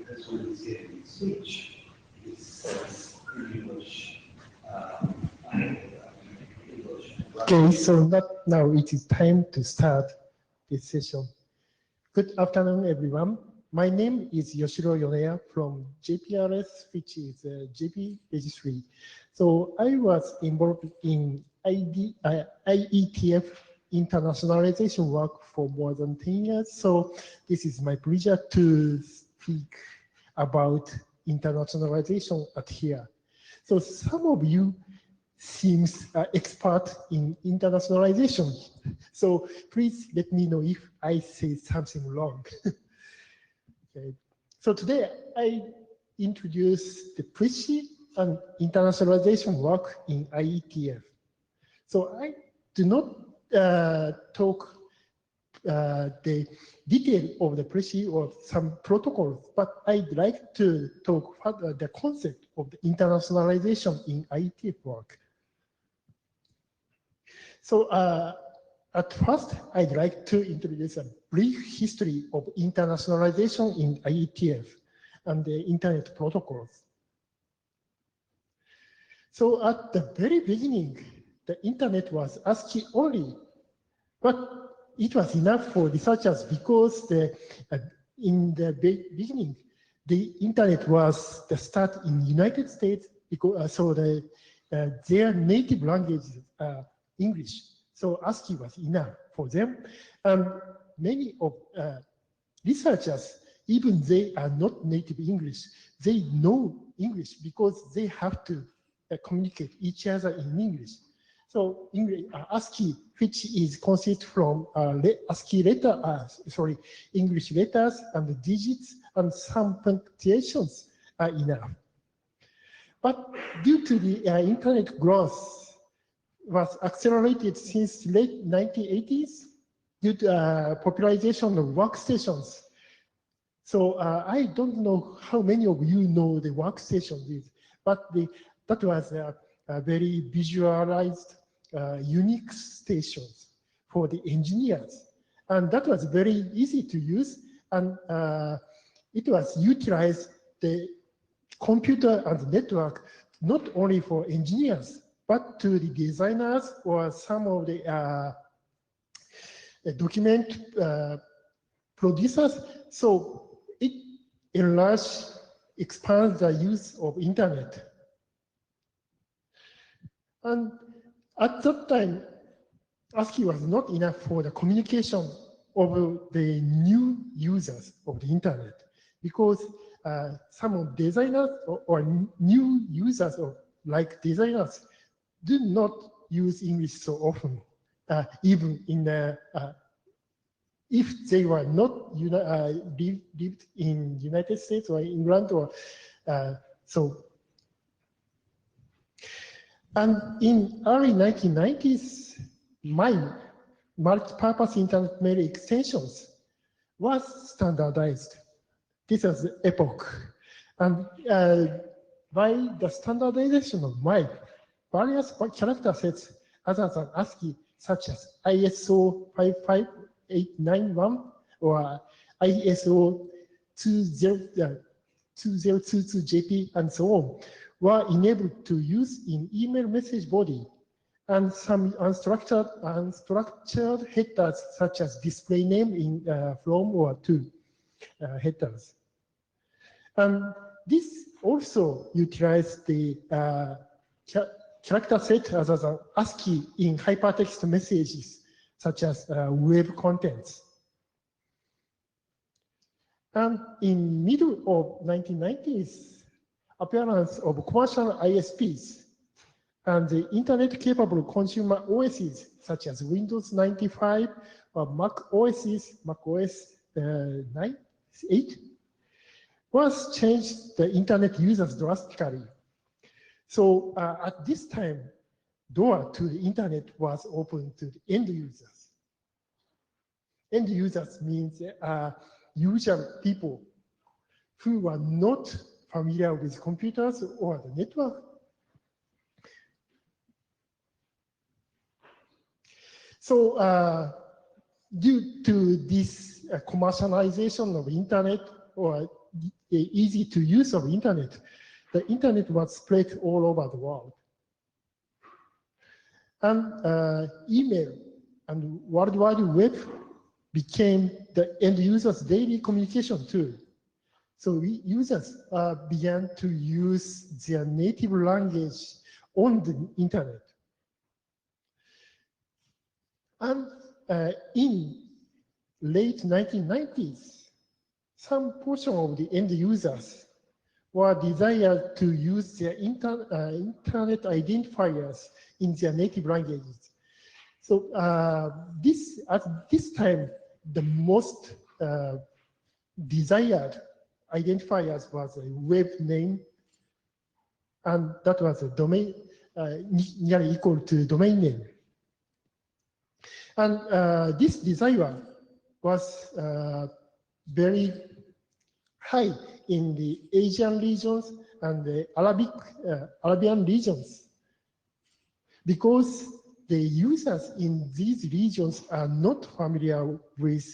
that's when we say we switch. It's pretty much Okay, so now it is time to start this session. Good afternoon, everyone. My name is Yoshiro Yoneya from JPRS, which is JP Registry. So I was involved in IETF internationalization work for more than 10 years. So this is my pleasure to speak about internationalization at here. So some of you seems expert in internationalization. So please let me know if I say something wrong. Okay. So today I introduce the Precis and internationalization work in IETF. So I do not talk the detail of the Precis or some protocols, but I'd like to talk further the concept of the internationalization in IETF work. So at first, I'd like to introduce a brief history of internationalization in IETF and the internet protocols. So at the very beginning, the internet was ASCII only, but it was enough for researchers because in the beginning, the internet was the start in the United States, because, so their native language English. So ASCII was enough for them. And many of researchers, even they are not native English, they know English because they have to communicate each other in English. So ASCII, which is consist from ASCII English letters and digits and some punctuations are enough. But due to the internet growth, was accelerated since late 1980s due to popularization of workstations. So I don't know how many of you know the workstation is, but that was a very visualized unique stations for the engineers. And that was very easy to use, and it was utilized the computer and network not only for engineers, but to the designers or some of the document producers. So it enlarged, expands the use of internet. And at that time, ASCII was not enough for the communication of the new users of the internet, because some of designers or new users or like designers do not use English so often, even in if they were not lived in United States or England or so. And in early 1990s, multi-purpose internet mail extensions was standardized. This was the epoch. And by the standardization of MIME, various character sets other than ASCII, such as ISO 55891 or ISO 2022 JP and so on, were enabled to use in email message body, and some unstructured headers such as display name in from or to headers. And this also utilized the character set other than ASCII in hypertext messages, such as web contents. And in middle of 1990s, appearance of commercial ISPs and the internet-capable consumer OSs, such as Windows 95 or Mac OS 8, was changed the internet users drastically. So at this time, door to the internet was open to the end users. End users means usual people who were not familiar with computers or the network. So due to this commercialization of internet or easy to use of internet, the internet was spread all over the world. And email and World Wide Web became the end user's daily communication tool. So users began to use their native language on the internet. And in late 1990s, some portion of the end users were desired to use their internet identifiers in their native languages. So at this time, the most desired identifiers was a web name, and that was a domain nearly equal to domain name. And this desire was very high in the Asian regions and the Arabian regions, because the users in these regions are not familiar with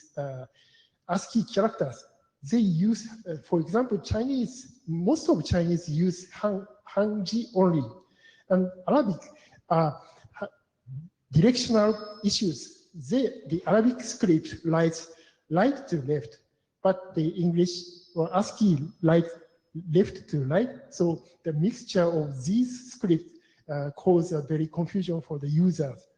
ASCII characters. They use, for example, Chinese, most of Chinese use Hanji only, and Arabic are directional issues. The Arabic script writes right to left, but the English or ASCII writes left to right. So the mixture of these scripts cause a very confusion for the users.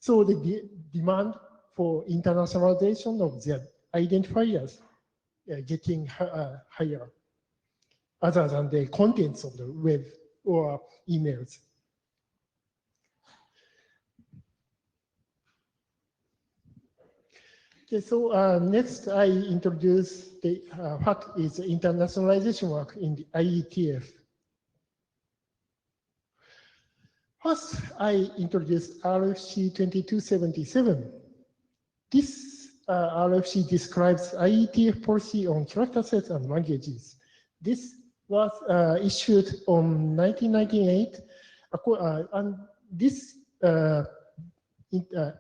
So the demand for internationalization of their identifiers getting higher, other than the contents of the web or emails. Okay, so next I introduce what is internationalization work in the IETF. First, I introduced RFC 2277. This RFC describes IETF policy on character sets and languages. This was issued on 1998, and this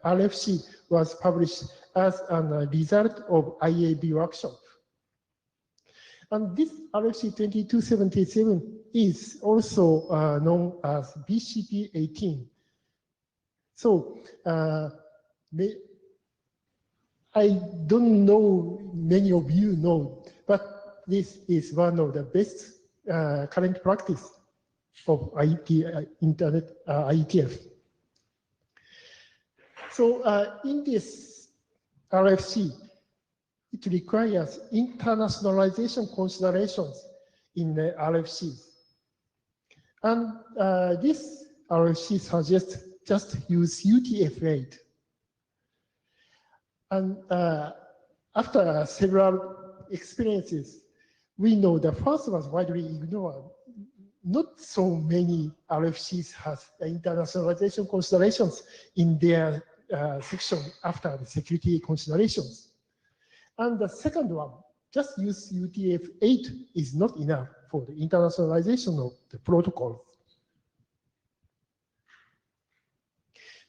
RFC was published as a result of IAB workshop. And this RFC 2277 is also known as BCP 18. So I don't know, many of you know, but this is one of the best current practice of IETF. So in this RFC, it requires internationalization considerations in the RFC. And this RFC suggests just use UTF-8. And after several experiences, we know the first was widely ignored. Not so many RFCs have internationalization considerations in their section after the security considerations. And the second one, just use UTF-8 is not enough for the internationalization of the protocol.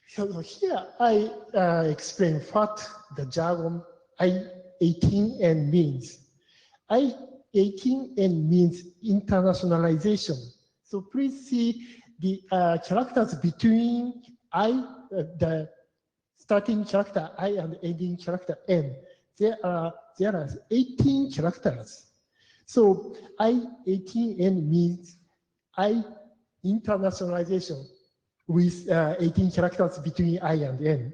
So here I explain what the jargon I18N means. I18N means internationalization. So please see the characters between the starting character I and ending character N. There are 18 characters. So I18N means I internationalization with 18 characters between I and N.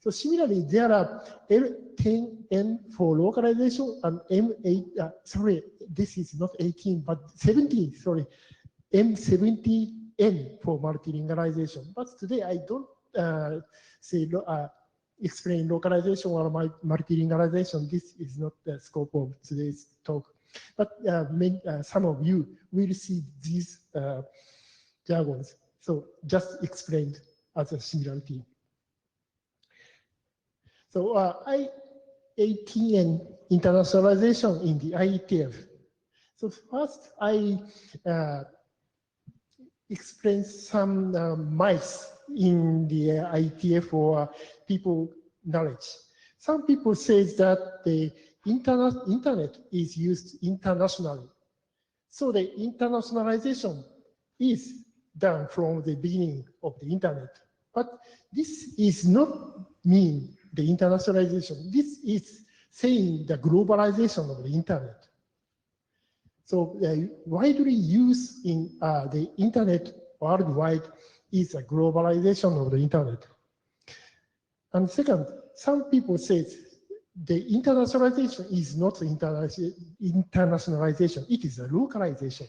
So similarly, there are L10N for localization and M8, sorry, this is not 18, but 17, sorry, M70N for multilingualization. But today I don't explain localization or multilingualization. This is not the scope of today's talk. But some of you will see these jargons. So just explained as a similarity. So I18N internationalization in the IETF. So first I explain some myths in the IETF or people knowledge. Some people say that the internet is used internationally. So the internationalization is done from the beginning of the internet. But this is not mean the internationalization. This is saying the globalization of the internet. So widely used in the internet worldwide is a globalization of the internet. And second, some people say the internationalization is not internationalization, it is a localization.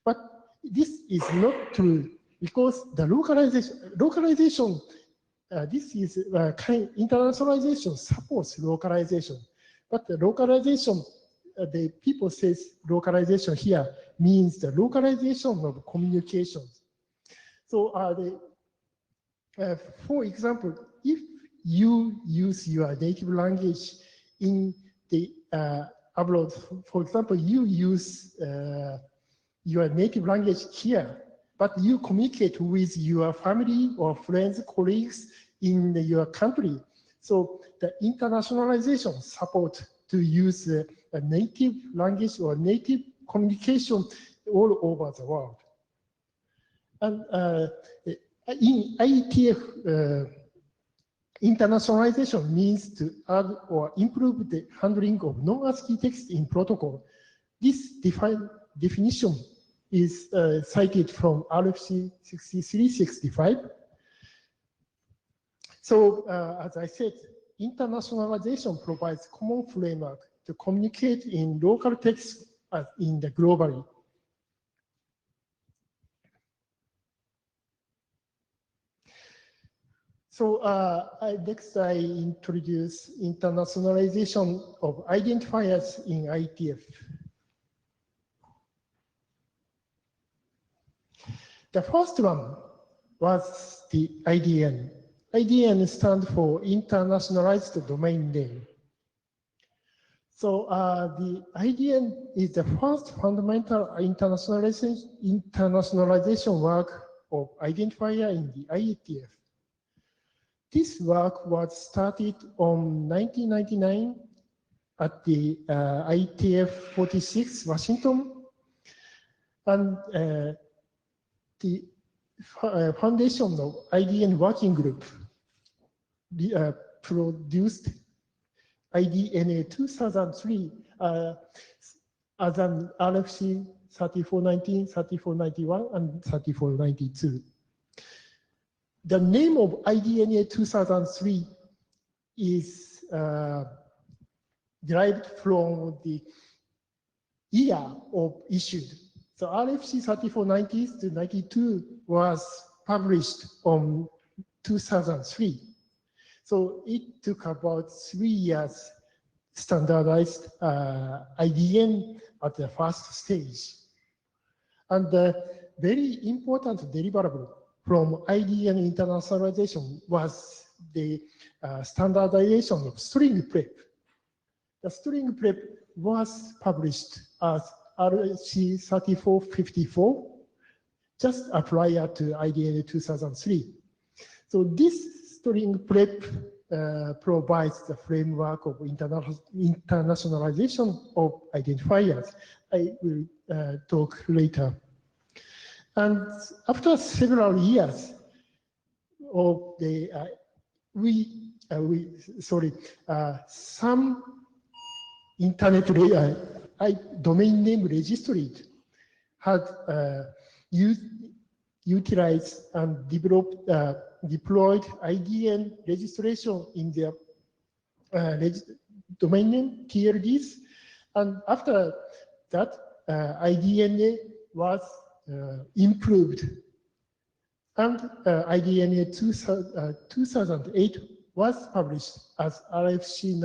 But this is not true because the localization, this is internationalization supports localization. But the localization, the people say localization here means the localization of communications. So for example, if you use your native language in the abroad, for example, you use your native language here, but you communicate with your family or friends, colleagues in your country. So the internationalization support to use a native language or native communication all over the world. And in IETF, internationalization means to add or improve the handling of non-ASCII text in protocol. This definition is cited from RFC 6365. So as I said, internationalization provides common framework to communicate in local text as in the globally. So next I introduce internationalization of identifiers in IETF. The first one was the IDN. IDN stands for Internationalized Domain Name. So the IDN is the first fundamental internationalization work of identifier in the IETF. This work was started on 1999 at the IETF 46 Washington, and the foundation of IDN working group produced IDNA 2003 as an RFC 3419, 3491, and 3492. The name of IDNA 2003 is derived from the year of issued. So RFC 3490 to 92 was published on 2003. So it took about 3 years standardized IDN at the first stage. And the very important deliverable from IDN internationalization was the standardization of string prep. The string prep was published as RFC 3454 just prior to IDN 2003. So this string prep provides the framework of internationalization of identifiers. I will talk later. And after several years of the, some internet domain name registry had utilized and developed, deployed IDN registration in their domain name TLDs. And after that, IDNA was improved. And IDNA 2008 was published as RFC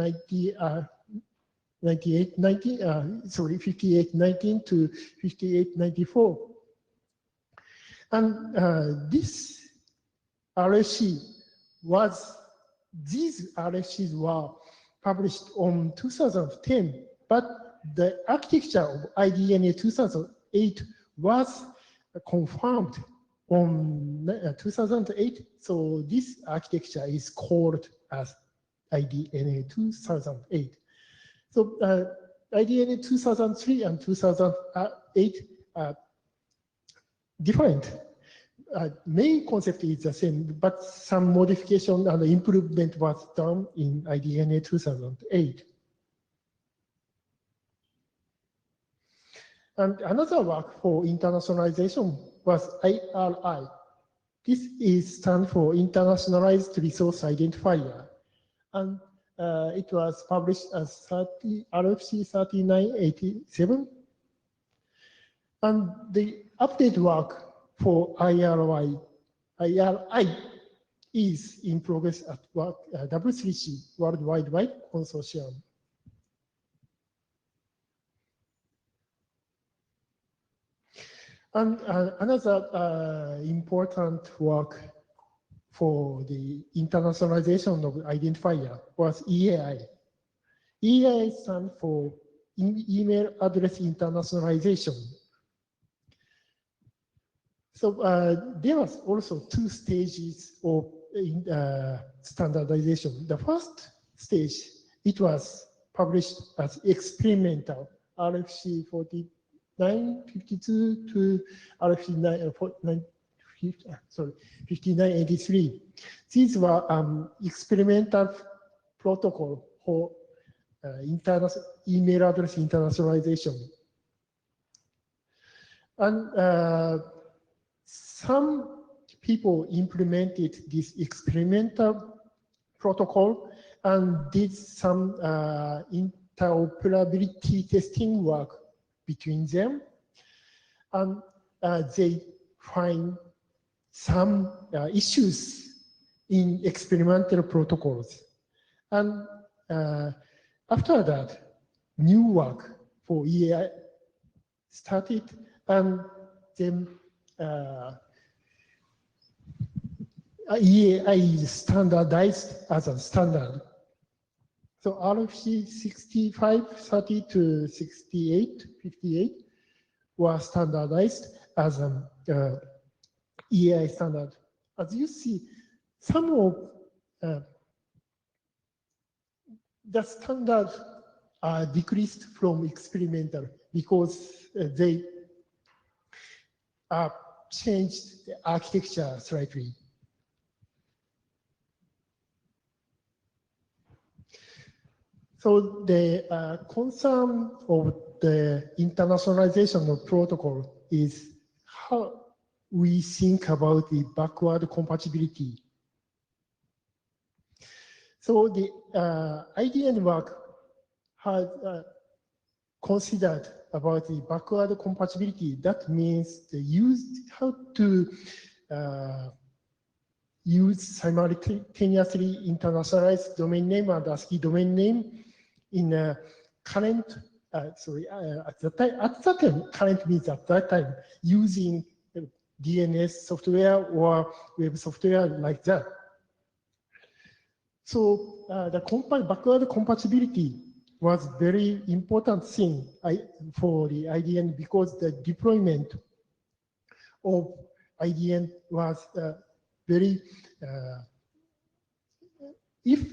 5819 to 5894. And these RFCs were published on 2010, but the architecture of IDNA 2008 was confirmed on 2008. So this architecture is called as IDNA 2008. So IDNA 2003 and 2008 are different. Main concept is the same, but some modification and improvement was done in IDNA 2008. And another work for internationalization was IRI. This is stand for Internationalized Resource Identifier. And it was published as RFC 3987. And the update work for IRI is in progress at W3C, World Wide Wide Consortium. And another important work for the internationalization of identifier was EAI. EAI stands for Email Address Internationalization. So there was also two stages of standardization. The first stage, it was published as experimental, RFC 4952 to RFC 5983. These were experimental protocol for email address internationalization. And some people implemented this experimental protocol and did some interoperability testing work between them. And they find some issues in experimental protocols. And after that, new work for EAI started, and then EAI is standardized as a standard. So RFC 6530 to 6858 were standardized as an EAI standard. As you see, some of the standards are decreased from experimental because they changed the architecture slightly. So the concern of the internationalization of protocol is how we think about the backward compatibility. So the IDN work has considered about the backward compatibility. That means the how to use simultaneously internationalized domain name and ASCII domain name in a current, at that time, current means at that time, using DNS software or web software like that. So the backward compatibility was very important thing for the IDN, because the deployment of IDN was very, if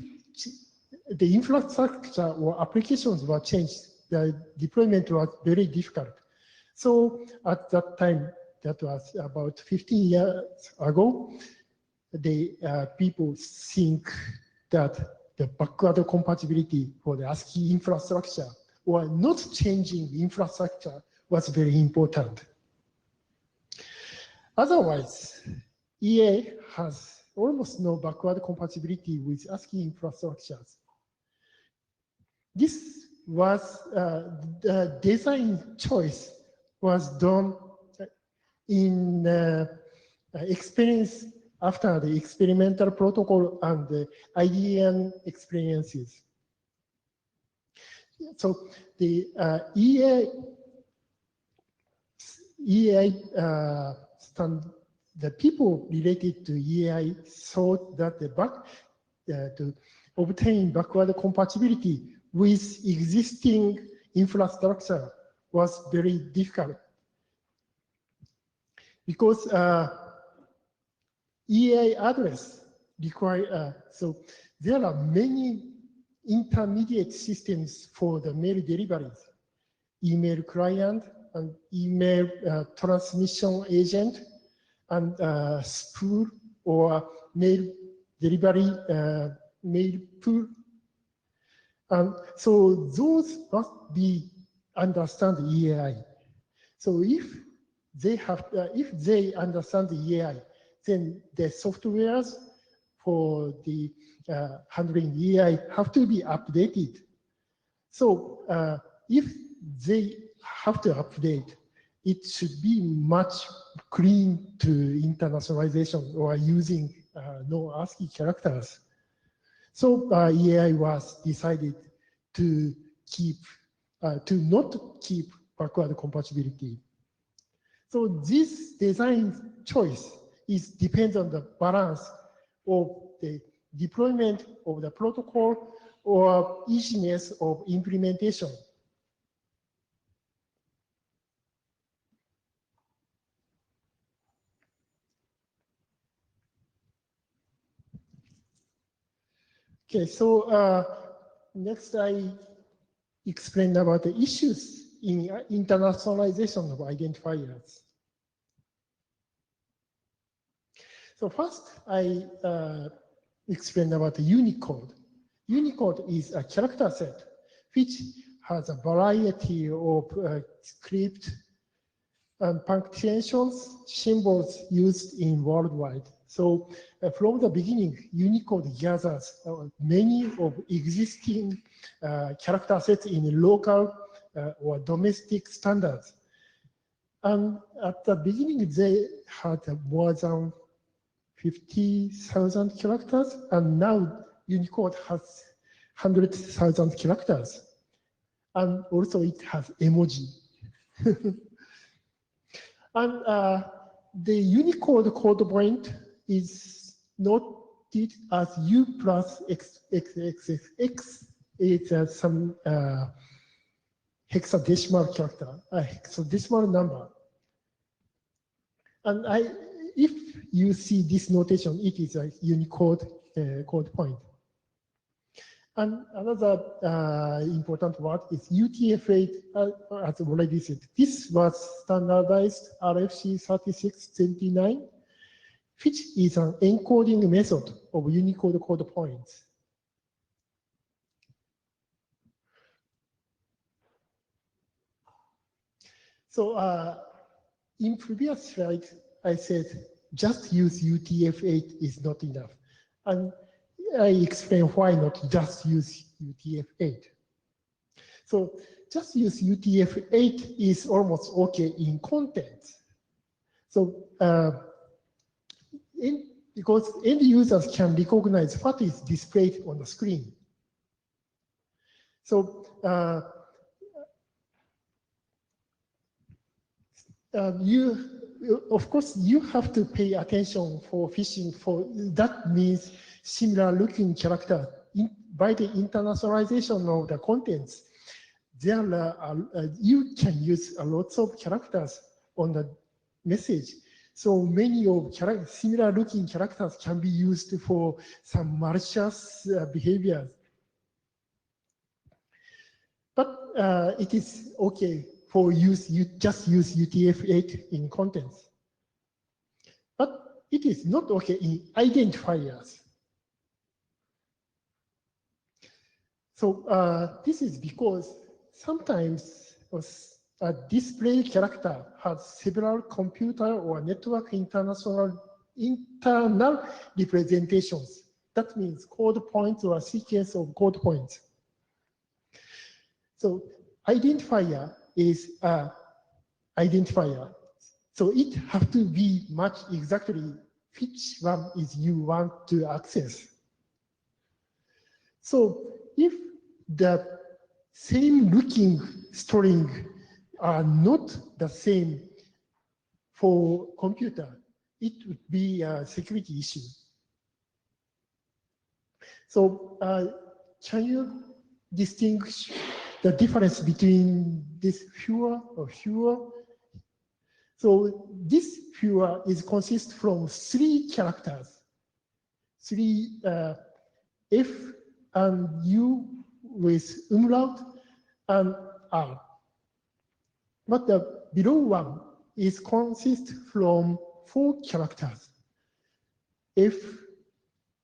the infrastructure or applications were changed, the deployment was very difficult. So at that time, that was about 15 years ago, the people think that the backward compatibility for the ASCII infrastructure or not changing the infrastructure was very important. Otherwise, EA has almost no backward compatibility with ASCII infrastructures. This was the design choice was done in experience after the experimental protocol and the IDN experiences. So the EAI the people related to EAI thought that to obtain backward compatibility with existing infrastructure was very difficult, because EAI address require, so there are many intermediate systems for the mail deliveries, email client and email transmission agent, and spool or mail delivery mail pool. And so those must be understand EAI. So if they understand the EAI, then the softwares for the handling EAI have to be updated. So if they have to update, it should be much clean to internationalization or using no ASCII characters. So EAI was decided to keep, to not keep backward compatibility. So this design choice depends on the balance of the deployment of the protocol or easiness of implementation. Okay, so next I explain about the issues in internationalization of identifiers. So first, I explain about the Unicode. Unicode is a character set which has a variety of script and punctuations, symbols used in worldwide. So from the beginning, Unicode gathers many of existing character sets in local or domestic standards. And at the beginning, they had more than 50,000 characters, and now Unicode has 100,000 characters. And also it has emoji. And the Unicode code point is noted as U plus XXX. It's some hexadecimal character, a hexadecimal number. And if you see this notation, it is a Unicode code point. And another important word is UTF-8, as already said. This was standardized RFC 3629, which is an encoding method of Unicode code points. So in previous slide, I said just use UTF-8 is not enough. And I explain why not just use UTF-8. So just use UTF-8 is almost okay in content. So because end users can recognize what is displayed on the screen. So of course, you have to pay attention for phishing. For that means similar looking character. By the internationalization of the contents, there you can use lots of characters on the message. So many of similar looking characters can be used for some malicious behaviors. But it is okay for use, you just use UTF-8 in contents. But it is not okay in identifiers. So this is because sometimes a display character has several computer or network internal representations. That means code points or a sequence of code points. So identifier is an identifier. So it has to be match exactly which one is you want to access. So if the same looking string are not the same for computer, it would be a security issue. So can you distinguish the difference between this fewer or fewer? So this fewer consists from 3 characters, 3 F and U with umlaut and R. But the below one is consists from 4 characters. F,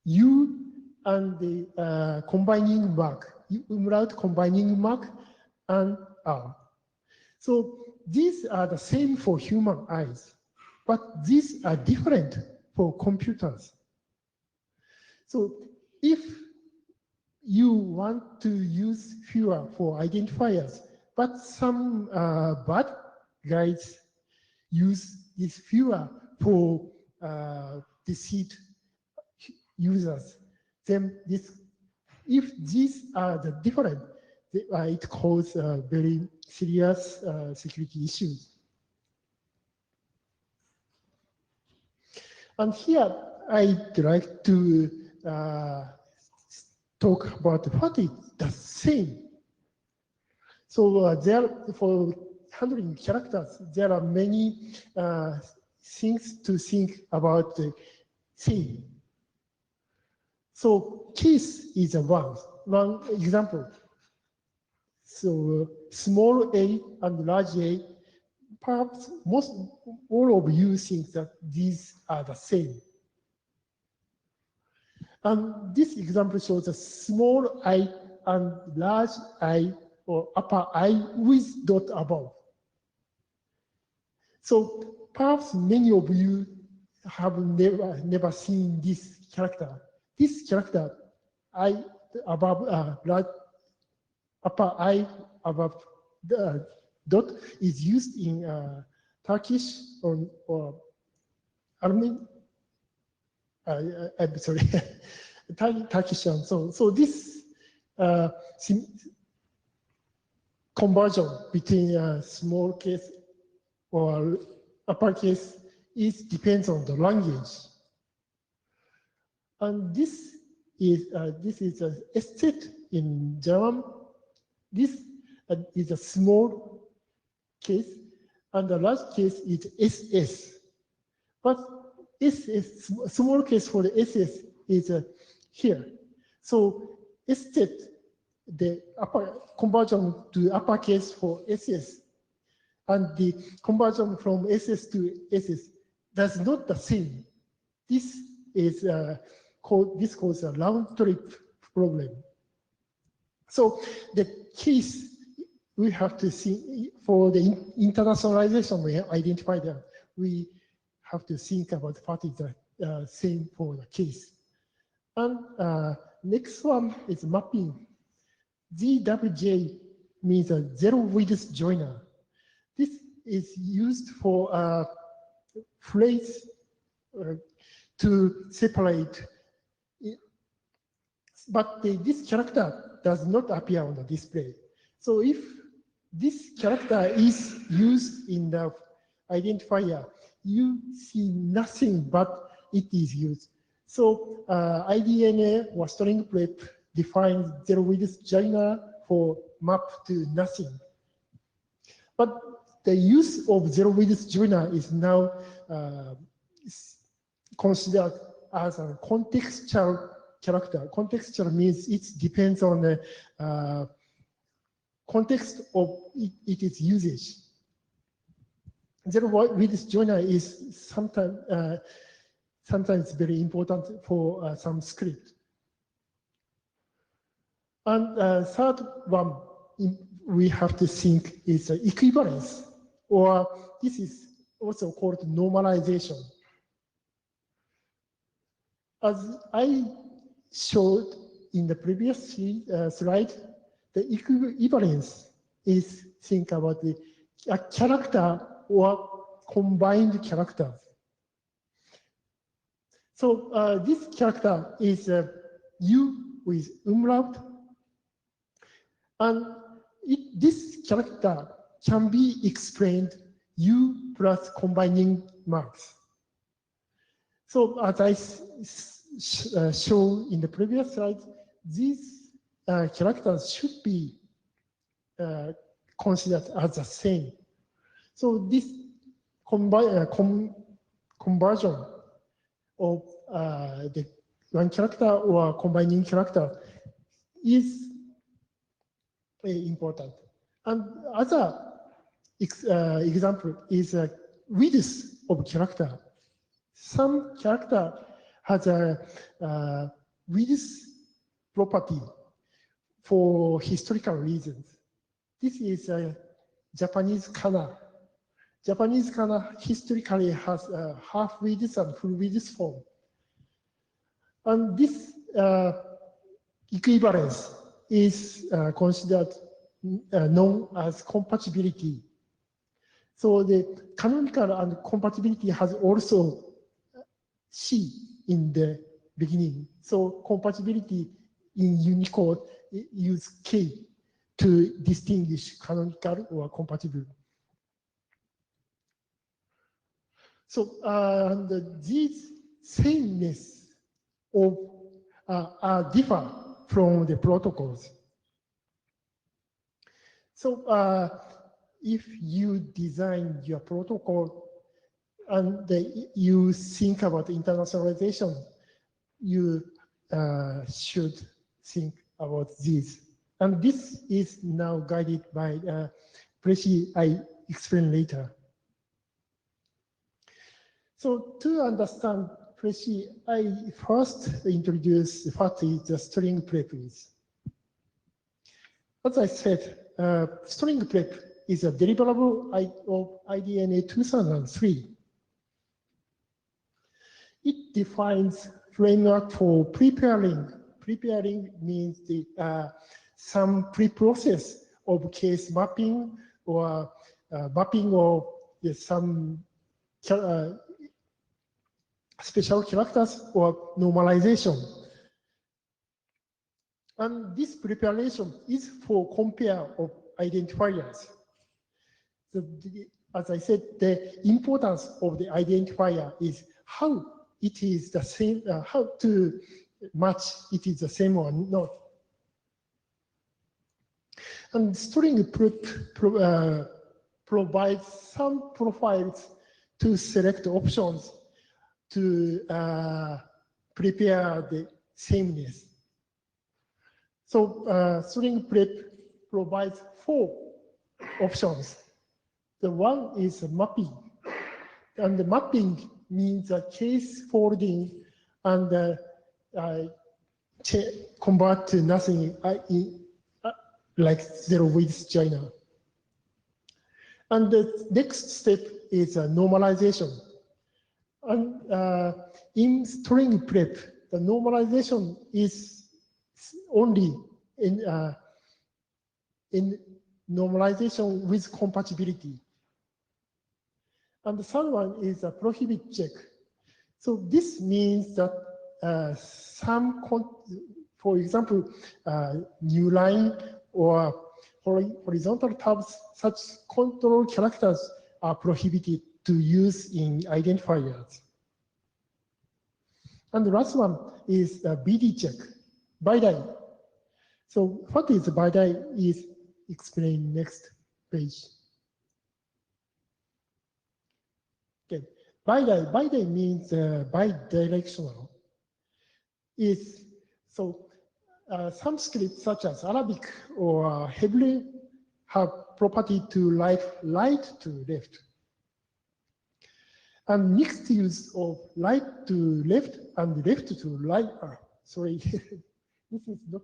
U, and the combining mark, umlaut combining mark, and R. So these are the same for human eyes, but these are different for computers. So if you want to use fewer for identifiers, but some bad guys use this fewer for deceit users, then if these are the different, it causes very serious security issues. And here I'd like to talk about what is the same. So for handling characters, there are many things to think about the same. So case is one example. So small a and large a, perhaps all of you think that these are the same. And this example shows a small I and large I or upper I with dot above. So perhaps many of you have never seen this character. This character, I above large, upper I above the dot, is used in Turkish or Armenian. I'm sorry, Turkish. So this conversion between small case or uppercase depends on the language. And this is a estate in German. This is a small case, and the large case is SS. But SS, small case for the SS is here. So estate, the upper conversion to uppercase for SS, and the conversion from SS to SS, that's not the same. This is causes a round trip problem. So the case we have to see for the internationalization we identify that we have to think about what is the same for the case. And next one is mapping. ZWJ means a zero width joiner. This is used for a phrase to separate, but this character does not appear on the display. So if this character is used in the identifier, you see nothing but it is used. So IDNA or string prep defines zero width joiner for map to nothing. But the use of zero width joiner is now considered as a contextual character. Contextual means it depends on the context of its usage. Zero width joiner is sometimes very important for some script. And third one we have to think is equivalence, or this is also called normalization. As I showed in the previous slide, the equivalence is think about a character or combined characters. So this character is U with umlaut, and this character can be explained U plus combining marks. So as I showed in the previous slide, these characters should be considered as the same. So this conversion of the one character or combining character is important. And other example is width of character. Some character has a width property for historical reasons. This is a Japanese kana. Japanese kana historically has a half width and full width form. And this equivalence is considered known as compatibility. So the canonical and compatibility has also C in the beginning. So compatibility in Unicode use K to distinguish canonical or compatible. So these sameness of differ from the protocols. So if you design your protocol and you think about internationalization, you should think about this. And this is now guided by Precis I explain later. So to understand Precis, I first introduce what is the string prep is. As I said, string prep is a deliverable of IDNA 2003. It defines framework for preparing. Preparing means some pre-process of case mapping or mapping of some special characters or normalization. And this preparation is for compare of identifiers. So as I said, the importance of the identifier is how it is the same, how to match it is the same or not. And string prep provides some profiles to select options to prepare the sameness. So string prep provides 4 options. The one is mapping, and the mapping means a case folding and convert to nothing like zero width joiner. And the next step is normalization. And in string prep, the normalization is only in normalization with compatibility. And the third one is a prohibit check. So this means that for example, new line or horizontal tabs, such control characters are prohibited to use in identifiers. And the last one is BD check, BiDi. So what is BiDi is explained next page. Okay, BiDi means bidirectional. Some scripts such as Arabic or Hebrew have property to right to left. And mixed use of right to left and left to right. Sorry, this is not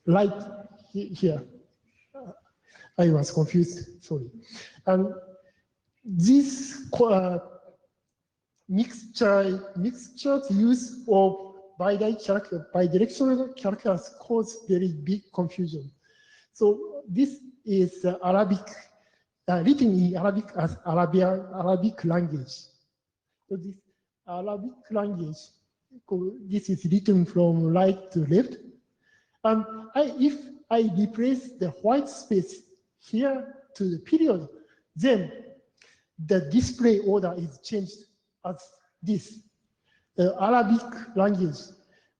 right here. I was confused, sorry. And this mixture's use of bidirectional characters cause very big confusion. So this is Arabic, written in Arabic as Arabic language. So this Arabic language, this is written from right to left. And if I replace the white space here to the period, then the display order is changed as this. Arabic language,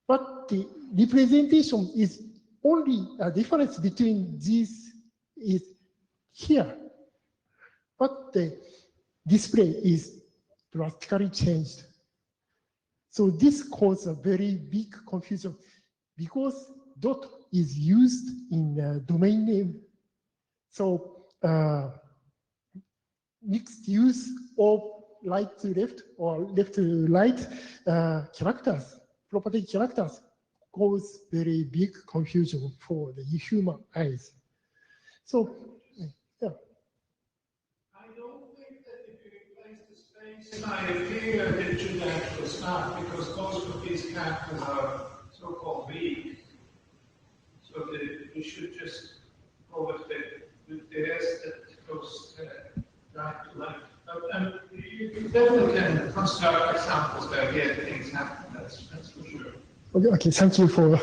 but the representation is only a difference between these is here, but the display is drastically changed. So this causes a very big confusion because dot is used in domain name. So mixed use of right to left or left to right characters, property characters, cause very big confusion for the human eyes. So, yeah. I don't think that if you replace the space in IETF, it should actually start, because most of these characters are so-called weak. So you should just go with the S that goes right to left. You definitely can construct examples where things happen, that's for sure. Okay, thank you for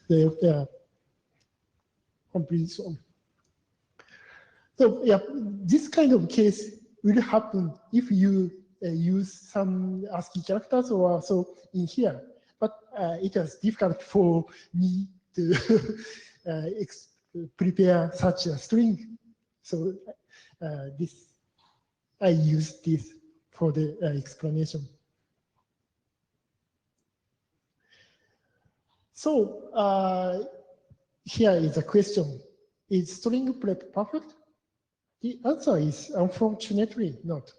the completion. So yeah, this kind of case will happen if you use some ASCII characters or so in here. But it was difficult for me to prepare such a string. So I used this for the explanation. So here is a question. Is string prep perfect? The answer is unfortunately not.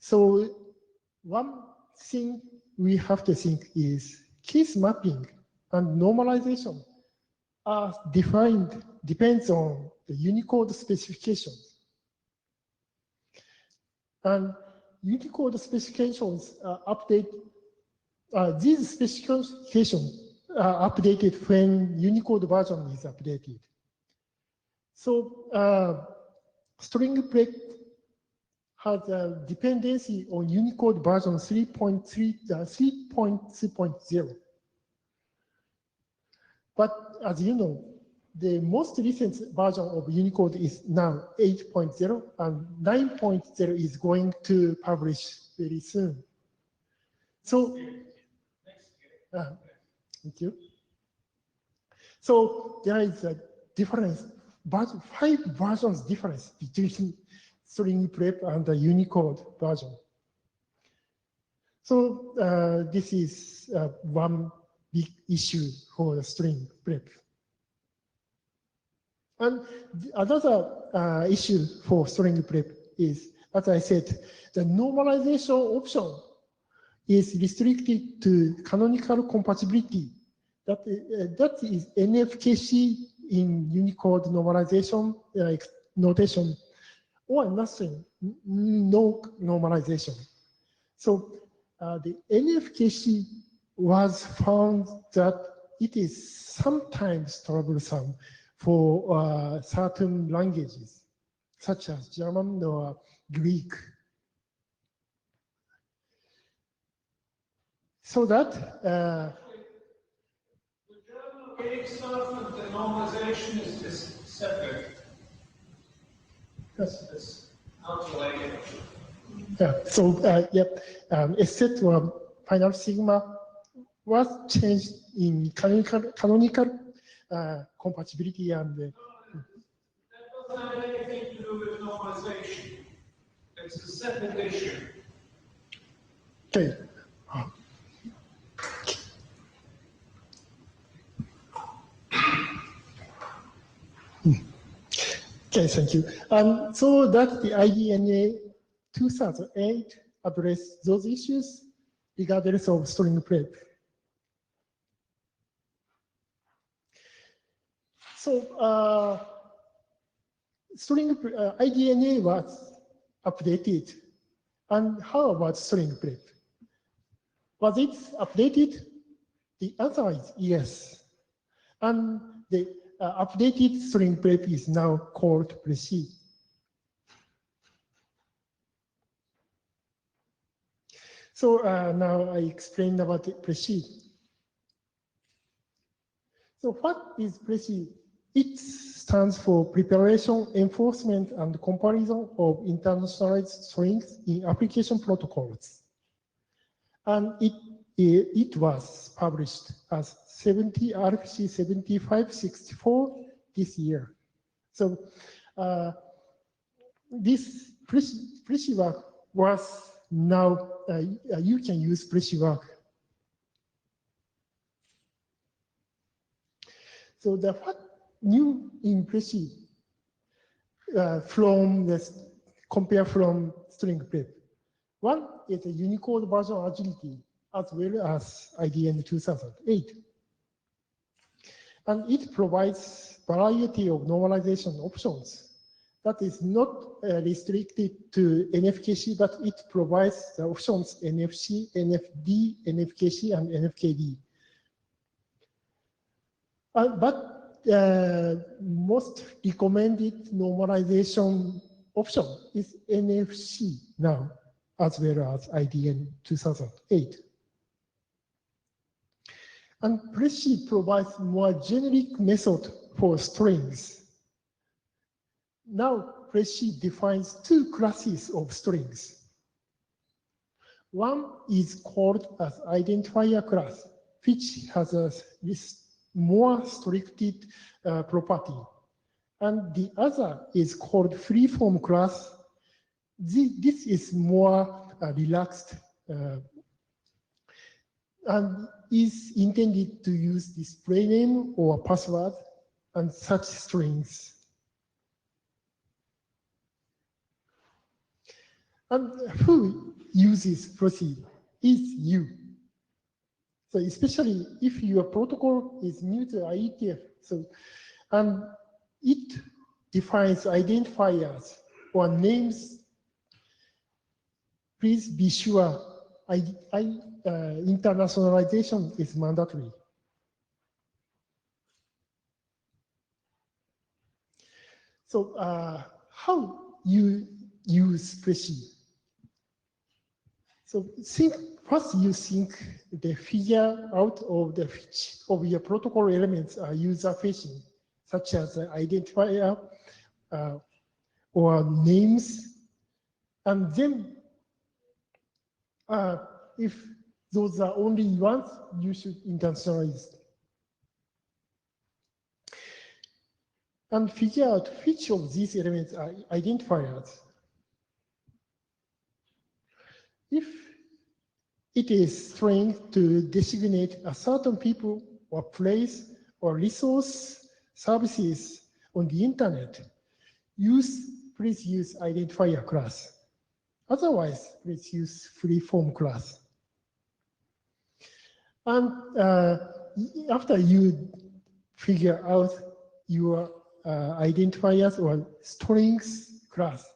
So one thing we have to think is case mapping and normalization are defined, depends on the Unicode specifications. And Unicode specifications are updated, these specifications are updated when Unicode version is updated. So string prep has a dependency on Unicode version 3.2.0. But as you know, the most recent version of Unicode is now 8.0, and 9.0 is going to publish very soon. So, thank you. So there is a difference, but 5 versions difference between string prep and the Unicode version. So this is one big issue for the string prep. And another issue for string prep is, as I said, the normalization option is restricted to canonical compatibility. That is NFKC in Unicode normalization notation, or nothing, no normalization. So the NFKC was found that it is sometimes troublesome for certain languages, such as German or Greek. So that the German Greek stuff and the normalization is separate. yes. It's not related. Yeah. So except final sigma was changed in canonical compatibility and. That doesn't have anything to do with normalization. It's a separate issue. Okay. Okay, thank you. So that's the IDNA 2008 addressed those issues regardless of string prep. So IDNA was updated. And how about string prep? Was it updated? The answer is yes. And the updated string prep is now called Precis. So now I explained about Precis. So what is Precis? It stands for Preparation, Enforcement, and Comparison of Internationalized Strings in Application Protocols. And it was published as RFC 7564 this year. So this Precis work was now, you can use Precis work So the what new in Precis from this compare from string prep. One is a Unicode version agility as well as IDN 2008. And it provides variety of normalization options that is not restricted to NFKC, but it provides the options NFC, NFD, NFKC, and NFKD. But most recommended normalization option is NFC now, as well as IDN 2008. And Precis provides more generic method for strings. Now, Precis defines two classes of strings. One is called as identifier class, which has a more restricted property. And the other is called freeform class. This is more relaxed and is intended to use display name or password and such strings. And who uses Precis is you. So especially if your protocol is new to IETF, and it defines identifiers or names, please be sure internationalization is mandatory. So how you use Precis? So first you think the figure out of the which of your protocol elements are user facing, such as identifier or names, and then if those are only ones, you should internationalize. And figure out which of these elements are identifiers. If it is string to designate a certain people or place or resource services on the internet, please use identifier class. Otherwise, please use freeform class. And after you figure out your identifiers or strings class,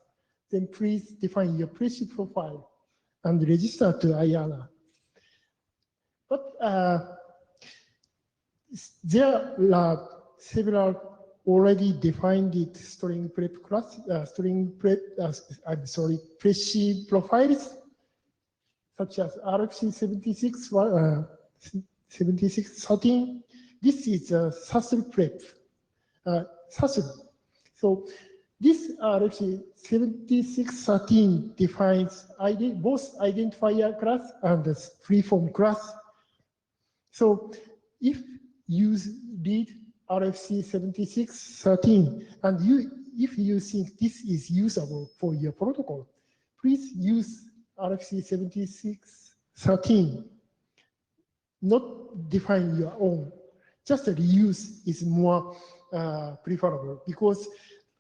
then please define your Precis profile and register to IANA. But there are several already defined string prep class, Precis profiles, such as RFC 7613. This is a SASL prep. So this RFC 7613 defines both identifier class and the freeform class. So if you read RFC 7613 and if you think this is usable for your protocol, please use RFC 7613. Not define your own. Just reuse is more preferable because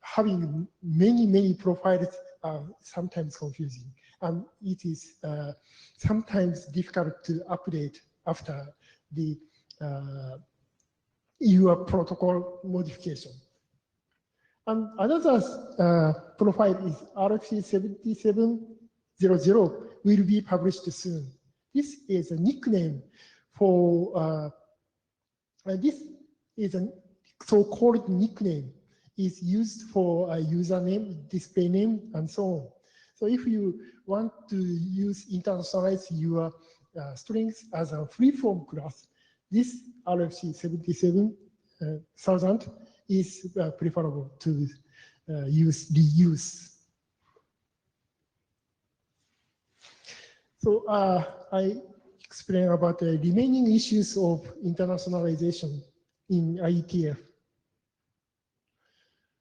having many profiles are sometimes confusing, and it is sometimes difficult to update after the your protocol modification. And another profile is RFC 7700 will be published soon. This is a nickname for this is a so-called nickname is used for a username, display name, and so on. So if you want to internationalize your strings as a freeform class, this RFC 77000 is preferable to reuse. So I explain about the remaining issues of internationalization in IETF.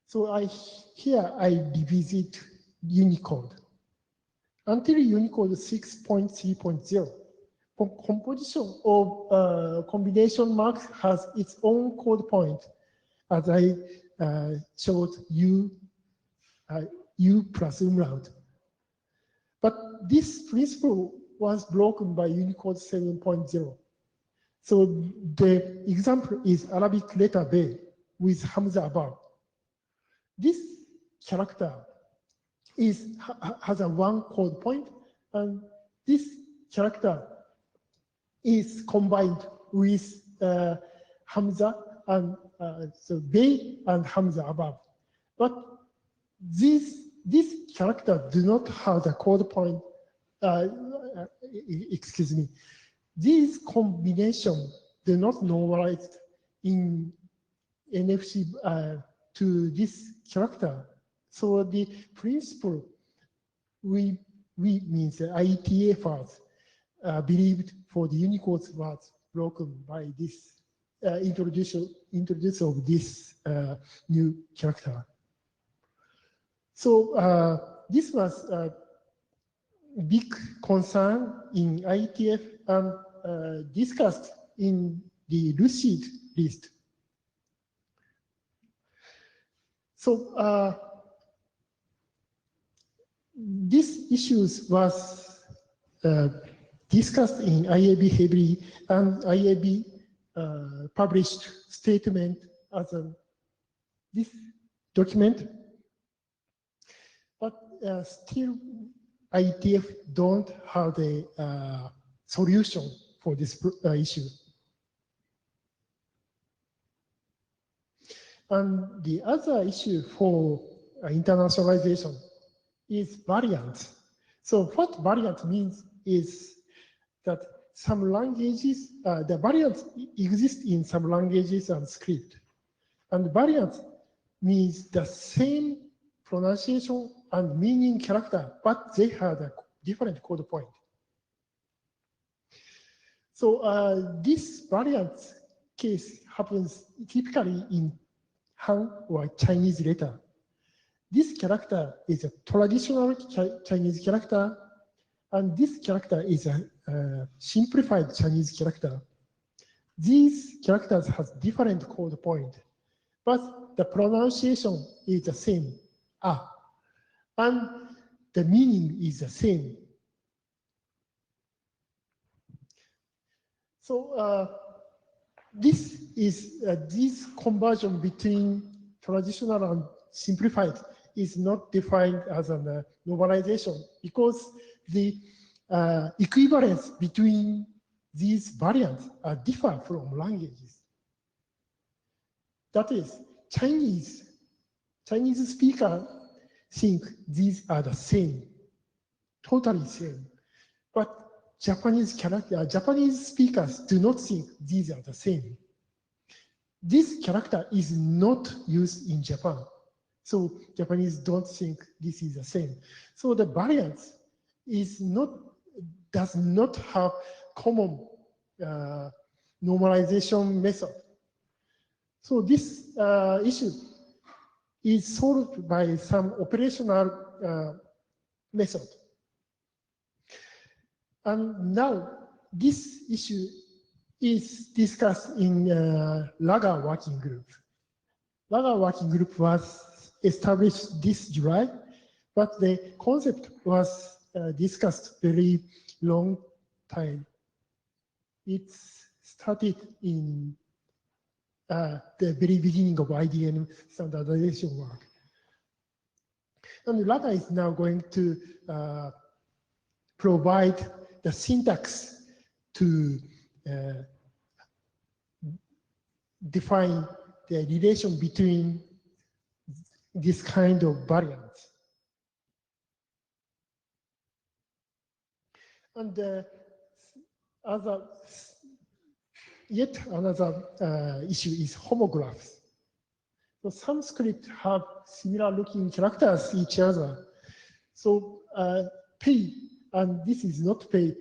So here I revisit Unicode. Until Unicode 6.3.0, composition of combination marks has its own code point as I showed U plus umlaut. But this principle was broken by Unicode 7.0. So the example is Arabic letter B with Hamza above. This character has a one code point, and this character is combined with Hamza and so B and Hamza above. But this character do not have the code point. Excuse me. These combinations do not normalize in NFC to this character. So the principle we means IETFers believed for the Unicode was broken by this introduction of this new character. So this was a big concern in IETF and discussed in the lucid list. So these issues was discussed in IAB heavily, and IAB published statement as this document. But still, IETF don't have the solution for this issue. And the other issue for internationalization is variant. So what variant means is that some languages, the variants exist in some languages and script. And variant means the same pronunciation and meaning character, but they have a different code point. So this variant case happens typically in Han or Chinese letter. This character is a traditional Chinese character, and this character is a simplified Chinese character. These characters have different code point, but the pronunciation is the same, and the meaning is the same. So this conversion between traditional and simplified is not defined as a normalization, because the equivalence between these variants are different from languages. That is, Chinese speakers think these are the same, totally same. But Japanese speakers do not think these are the same. This character is not used in Japan. So Japanese don't think this is the same. So the variance does not have common normalization method. So this issue is solved by some operational method. And now this issue is discussed in Laga working group. Laga working group was established this July, but the concept was discussed very long time. It started in the very beginning of IDN standardization work. And Laga is now going to provide the syntax to define the relation between this kind of variants. And yet another issue is homographs. So some scripts have similar looking characters each other. So pay, and this is not pay,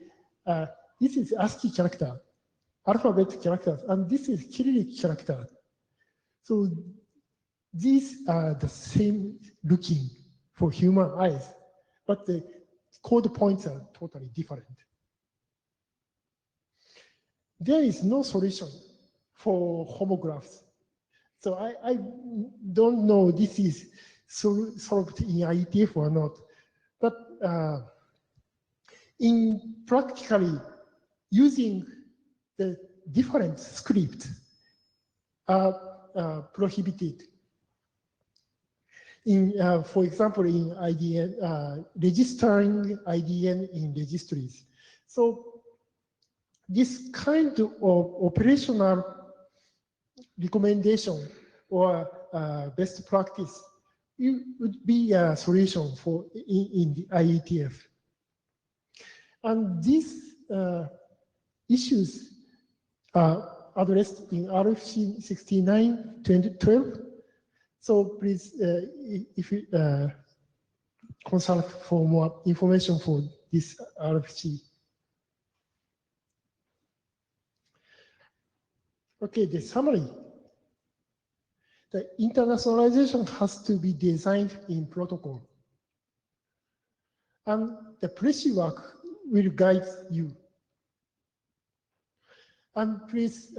this is ASCII character, alphabet characters, and this is Cyrillic character. So these are the same looking for human eyes, but the code points are totally different. There is no solution for homographs. So I don't know this is solved in IETF or not, but in practically using the different scripts are prohibited. For example, in IDN, registering IDN in registries. So this kind of operational recommendation or best practice would be a solution for in the IETF. And these issues are addressed in RFC 69 2012. So please, if you consult for more information for this RFC. Okay, the summary. The internationalization has to be designed in protocol. And the Precis work will guide you. And please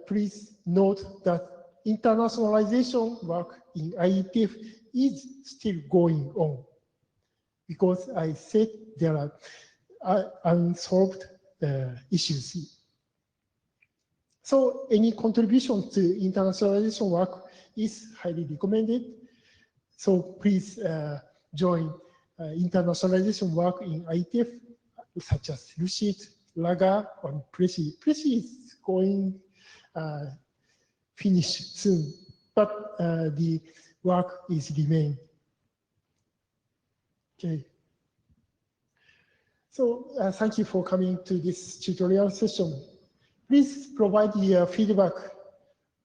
please note that internationalization work in IETF is still going on, because I said there are unsolved issues. So any contribution to internationalization work is highly recommended. So please join internationalization work in IETF, such as Lucid, Laga, and Precis. Precis is going finish soon, but the work is remain. Okay. So thank you for coming to this tutorial session. Please provide your feedback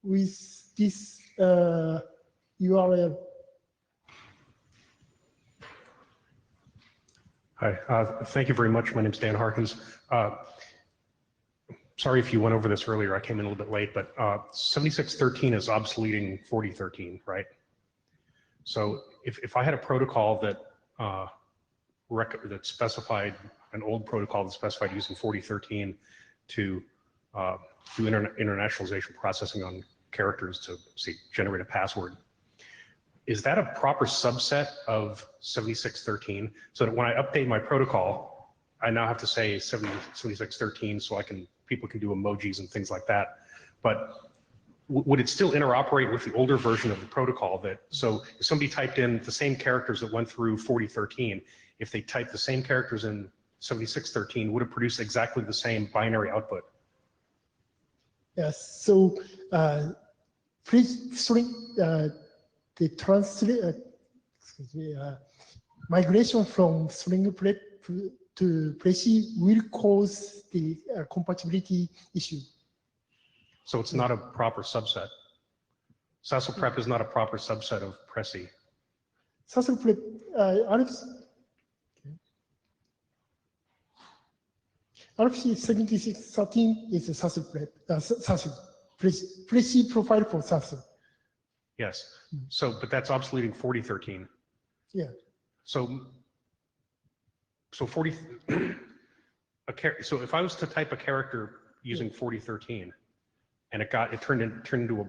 with this URL. Hi, thank you very much. My name is Dan Harkins. Sorry if you went over this earlier. I came in a little bit late, but 7613 is obsoleting 4013, right? So if I had a protocol that that specified an old protocol that specified using 4013 to do internationalization processing on characters to generate a password, is that a proper subset of 7613? So that when I update my protocol, I now have to say 7613 so people can do emojis and things like that. But would it still interoperate with the older version of the protocol? So if somebody typed in the same characters that went through 4013, if they typed the same characters in 7613, would it produce exactly the same binary output? Yes. So please the migration from string prep to Precis will cause the compatibility issue. So it's not a proper subset. SASL prep is not a proper subset of Precis. SASL prep, RFC 7613 is a SASL prep, Precis profile for SASL. Yes. So, but that's obsoleting 4013. Yeah. So 40. So if I was to type a character using 4013, and it turned into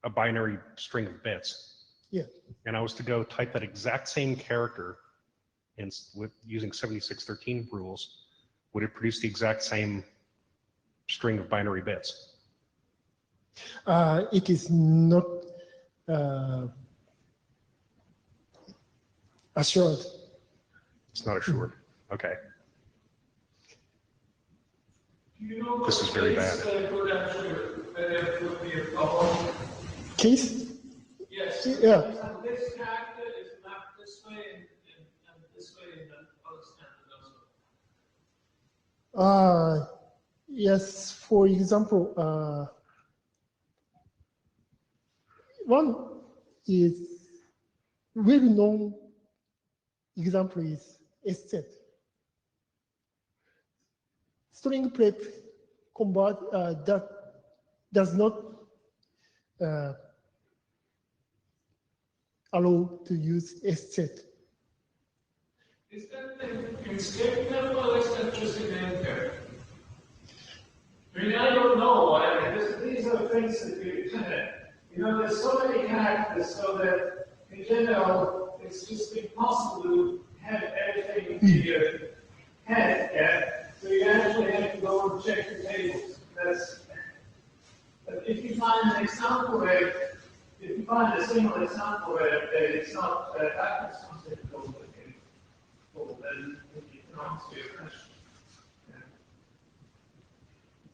a binary string of bits. Yeah. And I was to go type that exact same character using 7613 rules, would it produce the exact same string of binary bits? It is not assured. It's not assured. Okay. You know, this is very bad. Case? Yes. Yeah. This character is mapped this way and this way in the other standard also. Yes. For example, one is well-known example is SZ. String prep convert that does not allow to use SZ. Is that in state level or is that just in enter? I mean, I don't know. I mean, these are things that you know, there's so many characters, so that in general, it's just impossible to have everything in your head. Yeah? So you actually have to go and check the tables. But if you find an example where, if you find a single example where it's not that is something difficult, then you can answer your question.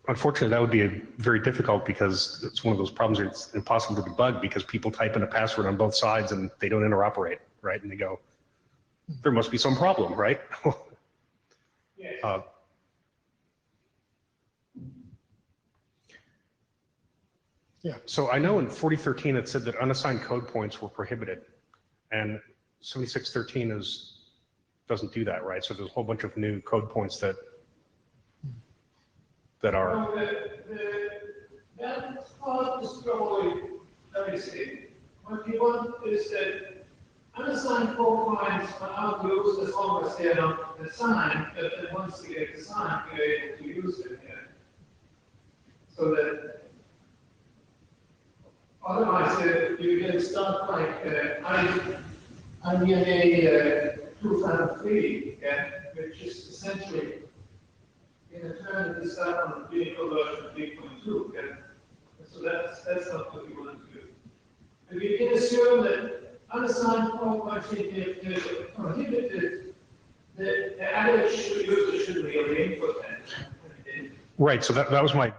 Unfortunately, that would be very difficult because it's one of those problems where it's impossible to debug because people type in a password on both sides and they don't interoperate, right? And they go, there must be some problem, right? Yes. Yeah. So I know in 4013 it said that unassigned code points were prohibited, and 7613 doesn't do that, right? So there's a whole bunch of new code points that are. Well, that part is probably very safe. What you want is that unassigned code points are not used as long as they are not assigned, but then once they get assigned, you're able to use them again. So that otherwise you get stuff like IETF 253, which is essentially in a turn this up on the vehicle version 3.2, so that's not what you want to do. And we can assume that unassigned code points are prohibited. The average user should be able to input that. Right. So that was my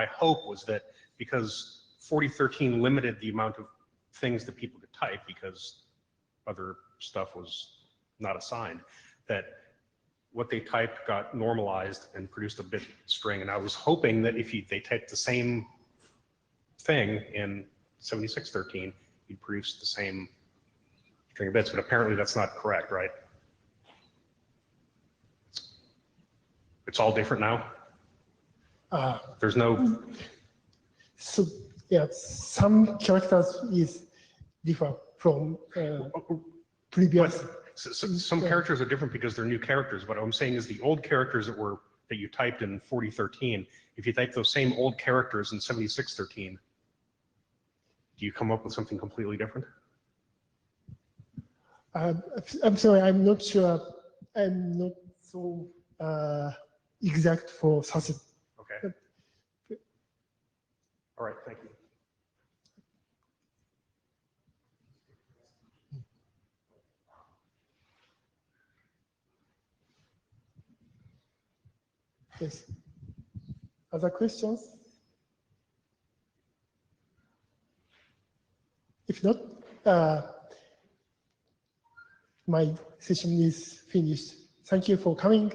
hope was that because 4013 limited the amount of things that people could type because other stuff was not assigned, that what they typed got normalized and produced a bit string. And I was hoping that if they typed the same thing in 7613, you'd produce the same string of bits, but apparently that's not correct, right? It's all different now? There's no... So, yeah, some characters is different from previous. So some characters are different because they're new characters. What I'm saying is the old characters that you typed in 4013, if you type those same old characters in 7613, do you come up with something completely different? I'm sorry, I'm not sure. I'm not so exact for such. Okay. All right, thank you. Yes. Other questions? If not, my session is finished. Thank you for coming.